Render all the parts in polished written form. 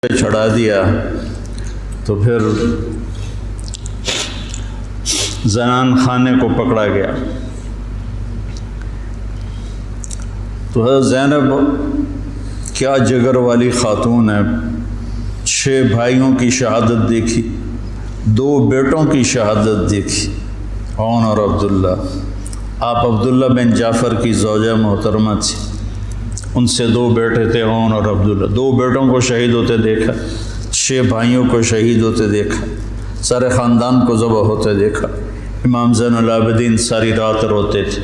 پہ چڑھا دیا تو پھر زنان خانے کو پکڑا گیا۔ تو حضرت زینب کیا جگر والی خاتون ہے، 6 بھائیوں کی شہادت دیکھی، 2 بیٹوں کی شہادت دیکھی، عون اور عبداللہ۔ آپ عبداللہ بن جعفر کی زوجہ محترمہ تھی، ان سے 2 بیٹے تھے، عون اور عبداللہ۔ 2 بیٹوں کو شہید ہوتے دیکھا، 6 بھائیوں کو شہید ہوتے دیکھا، سارے خاندان کو ذبح ہوتے دیکھا۔ امام زین العابدین ساری رات روتے تھے،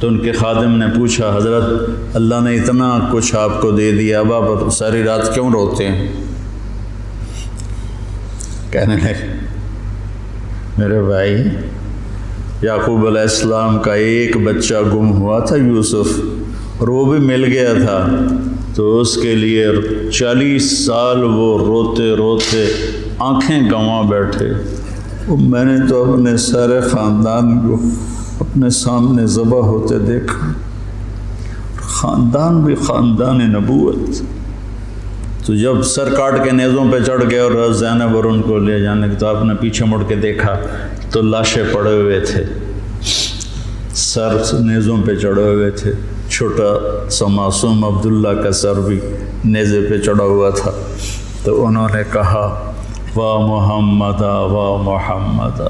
تو ان کے خادم نے پوچھا، حضرت اللہ نے اتنا کچھ آپ کو دے دیا، اب آپ ساری رات کیوں روتے ہیں؟ کہنے لگے، میرے بھائی، یعقوب علیہ السلام کا ایک بچہ گم ہوا تھا، یوسف، اور وہ بھی مل گیا تھا، تو اس کے لیے 40 سال وہ روتے روتے آنکھیں گنوا بیٹھے۔ میں نے تو اپنے سارے خاندان کو اپنے سامنے ذبح ہوتے دیکھا، خاندان بھی خاندان نبوت۔ تو جب سر کاٹ کے نیزوں پہ چڑھ گئے اور زینب اور ان کو لے جانے کے، تو آپ نے پیچھے مڑ کے دیکھا تو لاشیں پڑے ہوئے تھے، سر نیزوں پہ چڑھے ہوئے تھے، چھوٹا سا معصوم عبداللہ کا سر بھی نیزے پہ چڑھا ہوا تھا۔ تو انہوں نے کہا، وا محمد وا محمد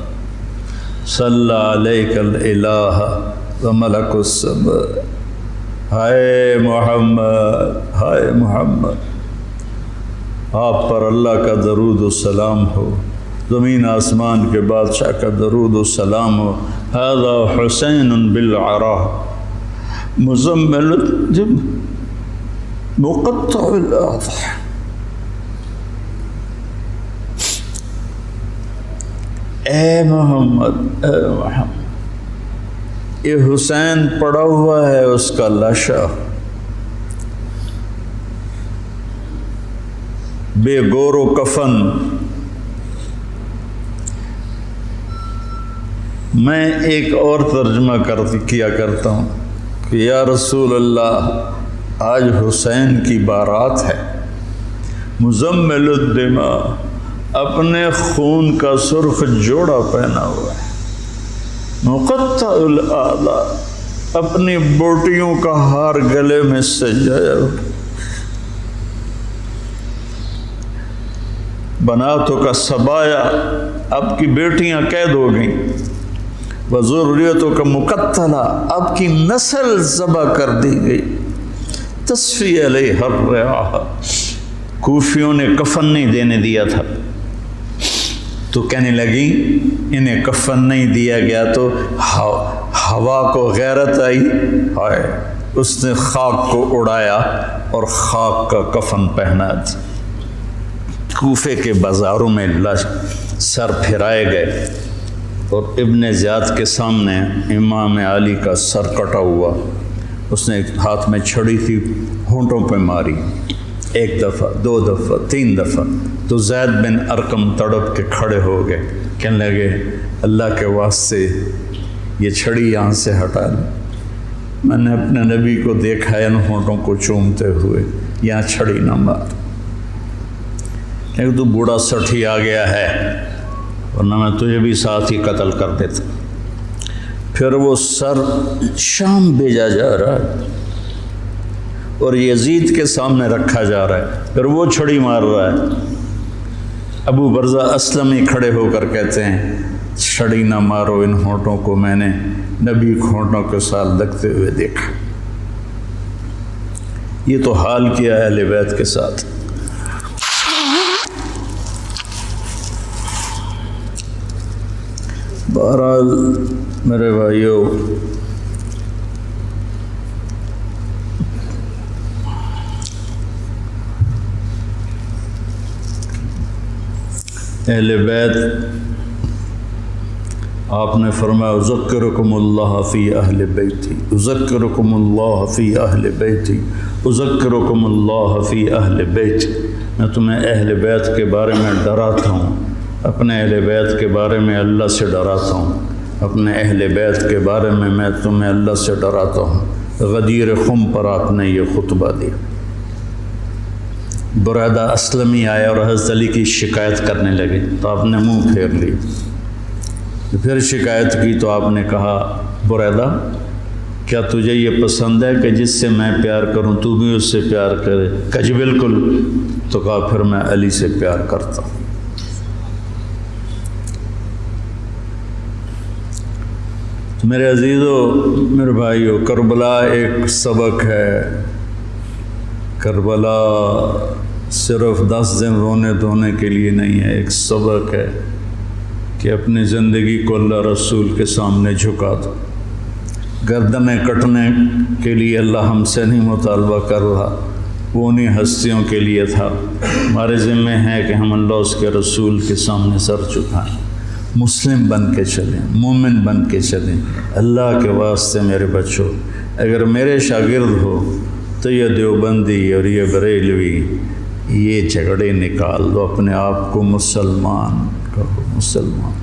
صلی علیک الالہ و ملک السماء، ہائے محمد، ہائے محمد، آپ پر اللہ کا درود و سلام ہو، زمین آسمان کے بادشاہ کا درود و سلام ہو۔ ھذا حسین بالعراء مزمل الجم مقطع الاضحى۔ اے محمد، اے محمد، یہ حسین پڑا ہوا ہے، اس کا لاشا بے گور و کفن۔ میں ایک اور ترجمہ کیا کرتا ہوں کہ یا رسول اللہ، آج حسین کی بارات ہے، مزمل الدماء، اپنے خون کا سرخ جوڑا پہنا ہوا ہے، مقطع الاعضاء، اپنی بوٹیوں کا ہار گلے میں سجایا ہوا، بناتوں کا سبایا، آپ کی بیٹیاں قید ہو گئیں، وذریتوں کا مقتلہ، آپ کی نسل ذبح کر دی گئی، تصفی علیہ الرعاہ، کوفیوں نے کفن نہیں دینے دیا تھا، تو کہنے لگی انہیں کفن نہیں دیا گیا تو ہوا کو غیرت آئی، ہائے، اس نے خاک کو اڑایا اور خاک کا کفن پہنا دیا۔ کوفے کے بازاروں میں سر پھرائے گئے، اور ابن زیاد کے سامنے امام علی کا سر کٹا ہوا، اس نے ہاتھ میں چھڑی تھی، ہونٹوں پہ ماری، 1 دفعہ 2 دفعہ 3 دفعہ، تو زید بن ارقم تڑپ کے کھڑے ہو گئے، کہنے لگے، اللہ کے واسطے یہ چھڑی یہاں سے ہٹا لیں، میں نے اپنے نبی کو دیکھا ہے ان ہونٹوں کو چومتے ہوئے، یہاں چھڑی نہ مار، لیکن تو بوڑھا سٹھی آ گیا ہے، ورنہ میں تجھے بھی ساتھ ہی قتل کر دیتا۔ پھر وہ سر شام بھیجا جا رہا ہے اور یزید کے سامنے رکھا جا رہا ہے، پھر وہ چھڑی مار رہا ہے۔ ابو برزہ اسلمی کھڑے ہو کر کہتے ہیں، چھڑی نہ مارو ان ہونٹوں کو، میں نے نبی ہونٹوں کے ساتھ لگتے ہوئے دیکھا۔ یہ تو حال کیا ہے اہل بیت کے ساتھ۔ بہرحال میرے بھائیوں، اہل بیت، آپ نے فرمایا، اذکرکم اللہ فی اہل بیتی، اذکرکم اللہ فی اہل بیتی، اذکرکم اللہ فی اہل بیتی، میں تمہیں اہل بیت کے بارے میں ڈراتا ہوں، اپنے اہل بیت کے بارے میں اللہ سے ڈراتا ہوں، اپنے اہل بیت کے بارے میں تمہیں اللہ سے ڈراتا ہوں۔ غدیر خم پر آپ نے یہ خطبہ دیا۔ برادہ اسلمی آیا اور حضرت علی کی شکایت کرنے لگے تو آپ نے منہ پھیر لی. پھر شکایت کی تو آپ نے کہا برادہ کیا تجھے یہ پسند ہے کہ جس سے میں پیار کروں تو بھی اس سے پیار کرے؟ کہا جی بالکل. تو کہا پھر میں علی سے پیار کرتا ہوں. میرے عزیزو، میرے بھائیو، کربلا ایک سبق ہے. کربلا صرف 10 دن رونے دھونے کے لیے نہیں ہے، ایک سبق ہے کہ اپنی زندگی کو اللہ رسول کے سامنے جھکا دو. گردنیں کٹنے کے لیے اللہ ہم سے نہیں مطالبہ کر رہا، وہ انہیں ہستیوں کے لیے تھا. ہمارے ذمہ ہے کہ ہم اللہ اس کے رسول کے سامنے سر جھکائیں، مسلم بن کے چلیں، مومن بن کے چلیں. اللہ کے واسطے میرے بچوں، اگر میرے شاگرد ہو تو یہ دیوبندی اور یہ بریلوی یہ جھگڑے نکال دو، اپنے آپ کو مسلمان کہو، مسلمان.